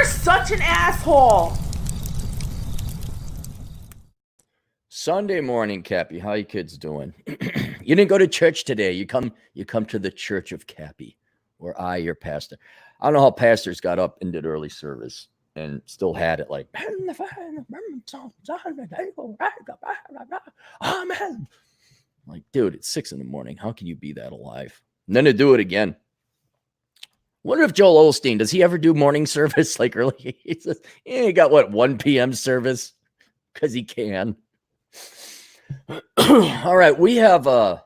You're such an asshole. Sunday morning, Cappy. How you kids doing? You didn't go to church today. You come to the Church of Cappy, where I, your pastor. I don't know how pastors got up and did early service and still had it like Amen. Like, dude, it's 6 a.m. How can you be that alive? And then to do it again. Wonder if Joel Osteen, does he ever do morning service like early? He got what, 1 p.m. service? Because he can. All right, we have a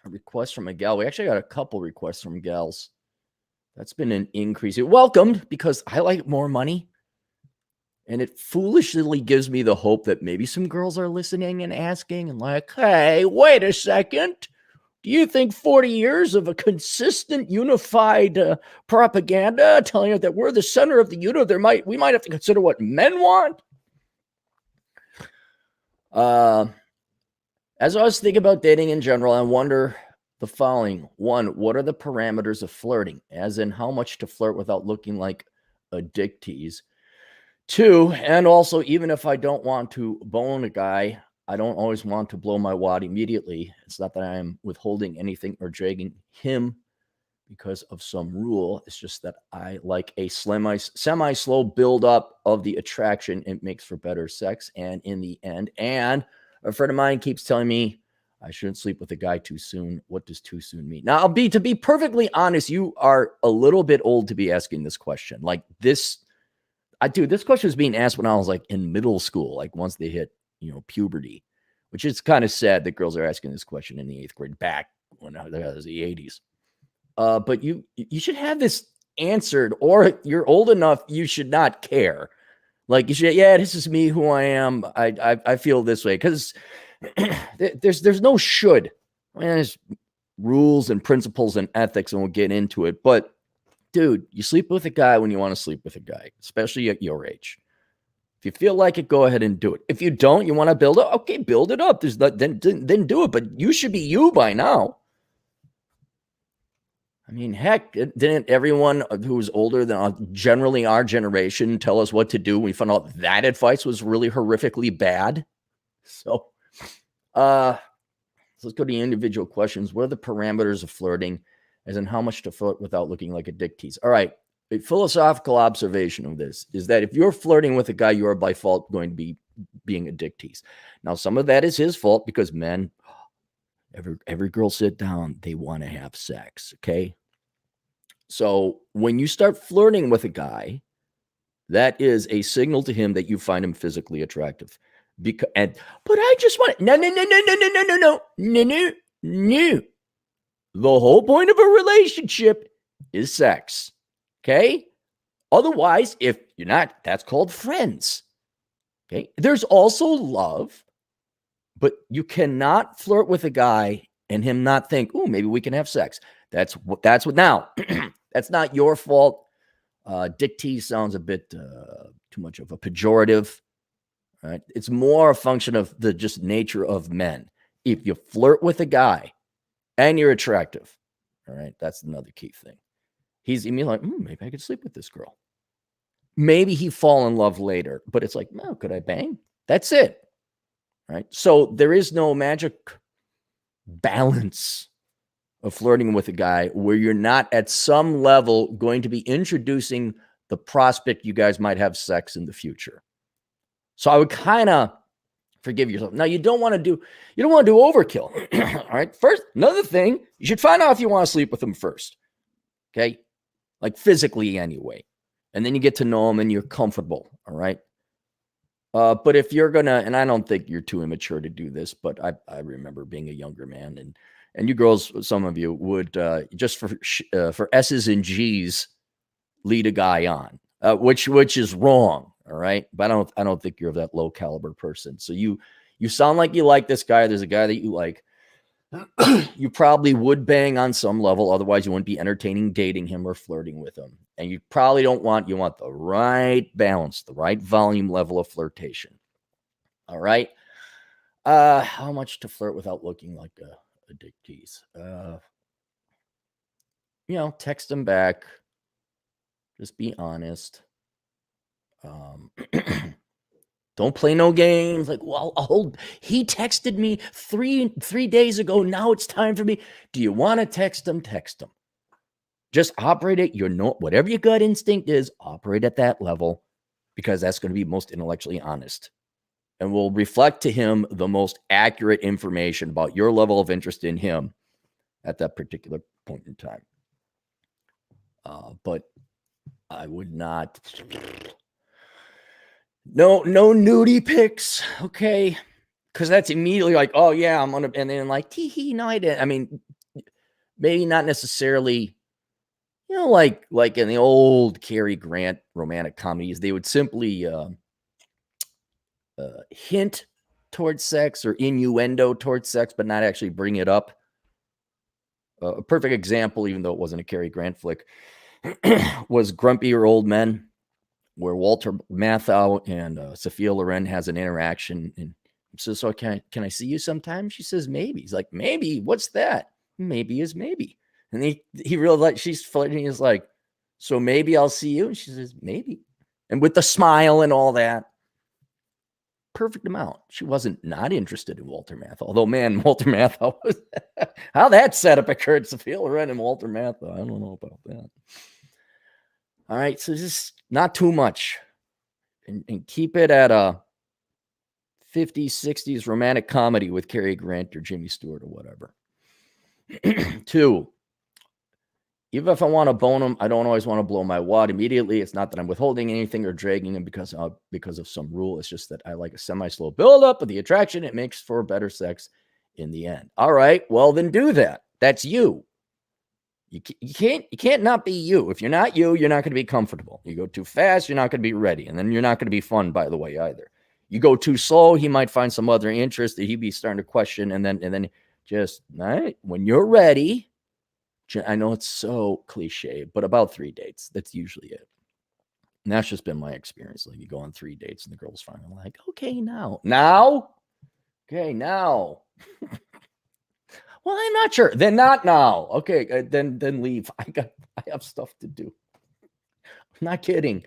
request from a gal. We actually got a couple requests from gals. That's been an increase. It welcomed because I like more money. And it foolishly gives me the hope that maybe some girls are listening and asking and like, hey, wait a second. Do you think 40 years of a consistent, unified propaganda telling us that we're the center of the universe, we might have to consider what men want? As I was thinking about dating in general, I wonder the following. 1, what are the parameters of flirting? As in how much to flirt without looking like a dick tease? 2, and also, even if I don't want to bone a guy, I don't always want to blow my wad immediately. It's not that I am withholding anything or dragging him because of some rule. It's just that I like a semi-slow build-up of the attraction. It makes for better sex. And in the end, and a friend of mine keeps telling me I shouldn't sleep with a guy too soon. What does too soon mean? Now, to be perfectly honest, you are a little bit old to be asking this question. Like this, this question was being asked when I was like in middle school, like once they hit, puberty, which is kind of sad that girls are asking this question in the 8th grade back when it was the 80s. But you should have this answered, or you're old enough, you should not care. Like you should, yeah, this is me, who I am. I feel this way because there's no should. I mean, there's rules and principles and ethics, and we'll get into it. But dude, you sleep with a guy when you want to sleep with a guy, especially at your age. If you feel like it, go ahead and do it. If you don't, you want to build it, okay, build it up. Then do it. But you should be you by now. I mean, heck, didn't everyone who's older than generally our generation tell us what to do? We found out that advice was really horrifically bad. So, let's go to the individual questions. What are the parameters of flirting, as in how much to flirt without looking like a dick tease? All right. A philosophical observation of this is that if you're flirting with a guy, you are by default going to be being a dick tease. Now, some of that is his fault because men, every girl sit down, they want to have sex. Okay. So when you start flirting with a guy, that is a signal to him that you find him physically attractive. But I just want no. The whole point of a relationship is sex. Okay. Otherwise, if you're not, that's called friends. Okay. There's also love, but you cannot flirt with a guy and him not think, oh, maybe we can have sex. That's what now, that's not your fault. Dick tease sounds a bit too much of a pejorative. Right? It's more a function of the just nature of men. If you flirt with a guy and you're attractive, all right, that's another key thing. He's like, maybe I could sleep with this girl. Maybe he fall in love later, but it's like, no, could I bang? That's it. Right? So there is no magic balance of flirting with a guy where you're not at some level going to be introducing the prospect you guys might have sex in the future. So I would kind of forgive yourself. Now, you don't want to do overkill. All right. First, another thing, you should find out if you want to sleep with him first. Okay. Like physically anyway. And then you get to know him and you're comfortable. All right. But if you're gonna, and I don't think you're too immature to do this, but I remember being a younger man, and you girls, some of you would just for S's and G's lead a guy on, which is wrong. All right, but I don't think you're that low caliber person. So you sound like you like this guy. There's a guy that you like. You probably would bang on some level. Otherwise, you wouldn't be entertaining dating him or flirting with him. And you probably you want the right balance, the right volume level of flirtation. All right. How much to flirt without looking like a dick tease? Text him back. Just be honest. Don't play no games. Like, well, he texted me three days ago. Now it's time for me. Do you want to text him? Text him. Just operate at whatever your gut instinct is, operate at that level, because that's going to be most intellectually honest and will reflect to him the most accurate information about your level of interest in him at that particular point in time. But I would not. No nudie pics, okay? Because that's immediately like, oh yeah, I'm gonna, and then like, tee no, I didn't. I mean, maybe not necessarily, like in the old Cary Grant romantic comedies, they would simply hint towards sex or innuendo towards sex, but not actually bring it up. A perfect example, even though it wasn't a Cary Grant flick, was Grumpier Old Men, where Walter Matthau and Sophia Loren has an interaction, and he says, so can I see you sometime? She says, maybe. He's like, maybe? What's that? Maybe is maybe. And he realized she's flirting. He's like, so maybe I'll see you? And she says, maybe. And with the smile and all that, perfect amount. She wasn't not interested in Walter Matthau. Although, man, Walter Matthau was how that setup occurred. Sophia Loren and Walter Matthau. I don't know about that. All right, so just not too much, and keep it at a 50s, 60s romantic comedy with Cary Grant or Jimmy Stewart or whatever. 2, even if I want to bone him, I don't always want to blow my wad immediately. It's not that I'm withholding anything or dragging him because of some rule. It's just that I like a semi-slow build-up of the attraction. It makes for better sex in the end. All right, well, then do that. That's you. You can't not be you. If you're not you, you're not going to be comfortable. You go too fast, you're not going to be ready. And then you're not going to be fun, by the way, either. You go too slow, he might find some other interest that he'd be starting to question. And then just, all right, when you're ready, I know it's so cliche, but about 3 dates. That's usually it. And that's just been my experience. Like, you go on 3 dates and the girl's finally like, okay, now. Okay, now. Well, I'm not sure. Then not now. Okay, then leave. I have stuff to do. I'm not kidding.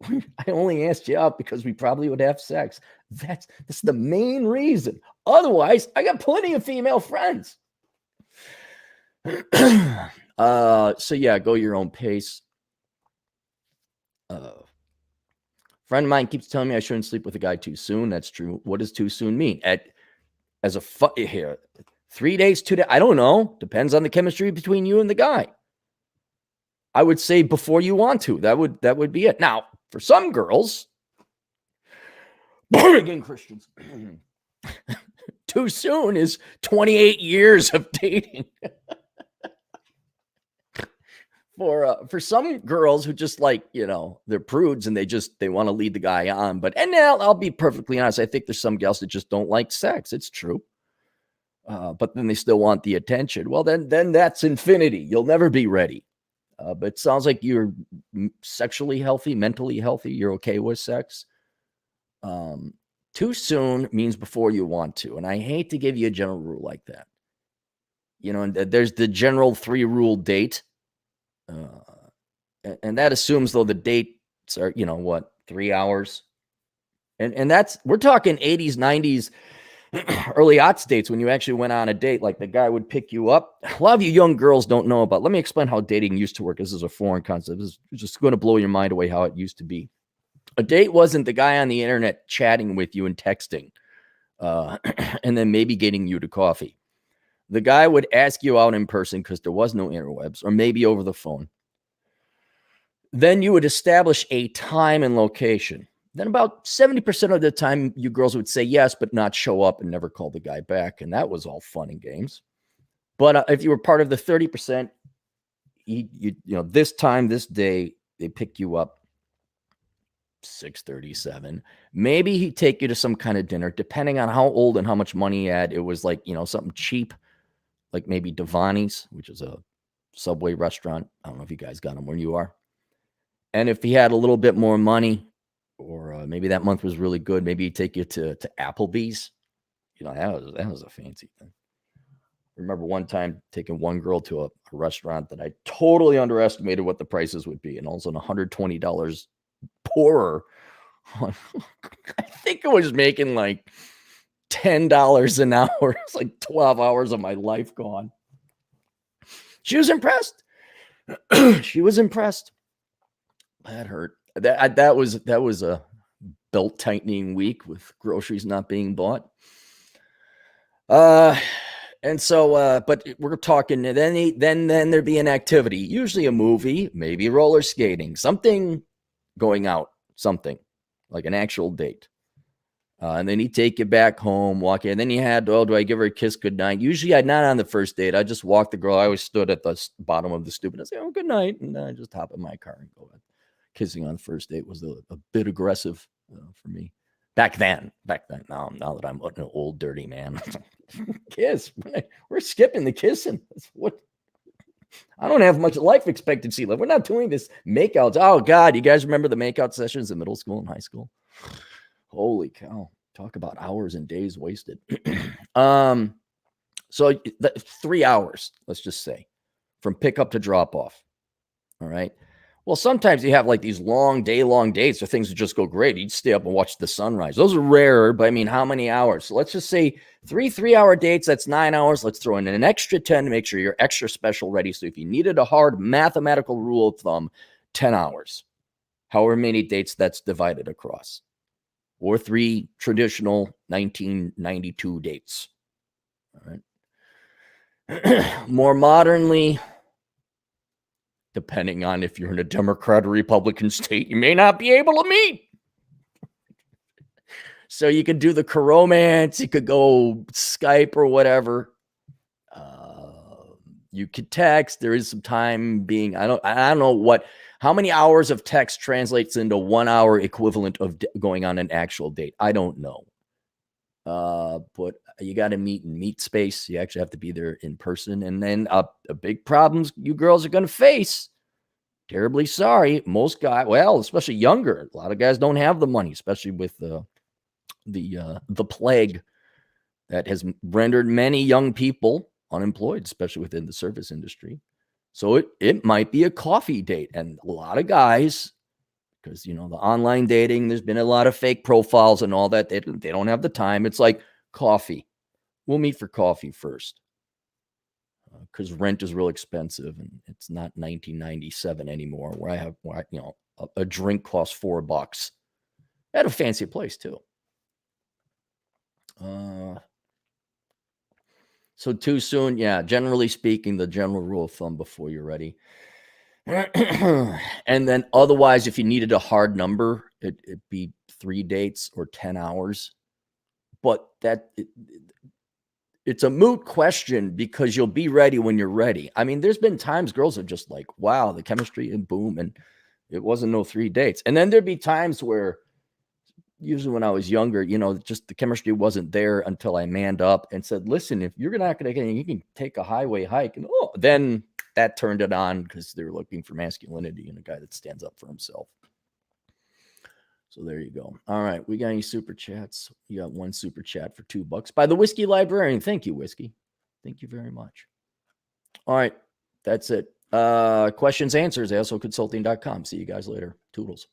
I only asked you out because we probably would have sex. That's the main reason. Otherwise, I got plenty of female friends. So yeah, go your own pace. Friend of mine keeps telling me I shouldn't sleep with a guy too soon. That's true. What does too soon mean? Here, 3 days, 2 days. I don't know. Depends on the chemistry between you and the guy. I would say before you want to. That would be it. Now, for some girls, born again Christians, too soon is 28 years of dating. For some girls who just like, they're prudes and they want to lead the guy on. And now I'll be perfectly honest. I think there's some gals that just don't like sex. It's true. But then they still want the attention. Well, then that's infinity. You'll never be ready. But it sounds like you're sexually healthy, mentally healthy. You're okay with sex. Too soon means before you want to. And I hate to give you a general rule like that. And there's the general 3-rule date. And that assumes, though, the dates are, 3 hours. And that's, we're talking 80s, 90s, early aughts dates when you actually went on a date. Like, the guy would pick you up. A lot of you young girls don't know about. Let me explain how dating used to work. This is a foreign concept. This is just going to blow your mind away how it used to be. A date wasn't the guy on the internet chatting with you and texting, and then maybe getting you to coffee. The guy would ask you out in person because there was no interwebs, or maybe over the phone. Then you would establish a time and location. Then about 70% of the time, you girls would say yes, but not show up and never call the guy back. And that was all fun and games. But if you were part of the 30%, this time, this day, they pick you up 6:37. Maybe he'd take you to some kind of dinner, depending on how old and how much money he had. It was like, something cheap, like maybe Devani's, which is a Subway restaurant. I don't know if you guys got them where you are. And if he had a little bit more money, or maybe that month was really good, maybe he'd take you to Applebee's. That was a fancy thing. I remember one time taking one girl to a restaurant that I totally underestimated what the prices would be. And all of a sudden, $120 poorer I think I was making like $10 an hour. It's like 12 hours of my life gone. She was impressed. She was impressed. That hurt. That was a belt tightening week with groceries not being bought. And so, but we're talking. Then there'd be an activity, usually a movie, maybe roller skating, something going out, something like an actual date. And then he'd take you back home, walk in. And then you had, oh, do I give her a kiss goodnight? Usually I'd not on the first date. I just walked the girl. I always stood at the bottom of the stoop and I say, oh, good night. And then I just hop in my car and go. Kissing on the first date was a bit aggressive for me. Back then. Now that I'm an old dirty man. Kiss. We're skipping the kissing. That's what. I don't have much life expectancy left. We're not doing this makeouts. Oh, God. You guys remember the makeout sessions in middle school and high school? Holy cow. Talk about hours and days wasted. So 3 hours, let's just say, from pickup to drop off. All right. Well, sometimes you have like these day-long dates where things would just go great. You'd stay up and watch the sunrise. Those are rarer, but I mean, how many hours? So let's just say 3 hour dates, that's 9 hours. Let's throw in an extra 10 to make sure you're extra special ready. So if you needed a hard mathematical rule of thumb, 10 hours, however many dates that's divided across. Or 3 traditional 1992 dates. All right. More modernly, depending on if you're in a Democrat or Republican state, you may not be able to meet. So you could do the coromance, you could go Skype or whatever. You could text. There is some time being, I don't know how many hours of text translates into 1 hour equivalent of going on an actual date. I don't know. But you got to meet in meet space. You actually have to be there in person. And then a big problems you girls are going to face. Terribly sorry. Most guys, well, especially younger, a lot of guys don't have the money, especially with the plague that has rendered many young people unemployed, especially within the service industry. So it might be a coffee date. And a lot of guys, because, the online dating, there's been a lot of fake profiles and all that. They don't have the time. It's like coffee. We'll meet for coffee first. Because rent is real expensive and it's not 1997 anymore where a drink costs $4 at a fancy place too. So too soon, yeah. Generally speaking, the general rule of thumb before you're ready. And then otherwise, if you needed a hard number, it'd be 3 dates or 10 hours. But it's a moot question because you'll be ready when you're ready. I mean, there's been times girls are just like, wow, the chemistry and boom. And it wasn't no 3 dates. And then there'd be times where usually when I was younger, just the chemistry wasn't there until I manned up and said, listen, if you're not going to get, you can take a highway hike. And then that turned it on because they were looking for masculinity and a guy that stands up for himself. So there you go. All right. We got any super chats? We got 1 super chat for $2 by the Whiskey Librarian. Thank you, Whiskey. Thank you very much. All right. That's it. Questions, answers, assholeconsulting.com. See you guys later. Toodles.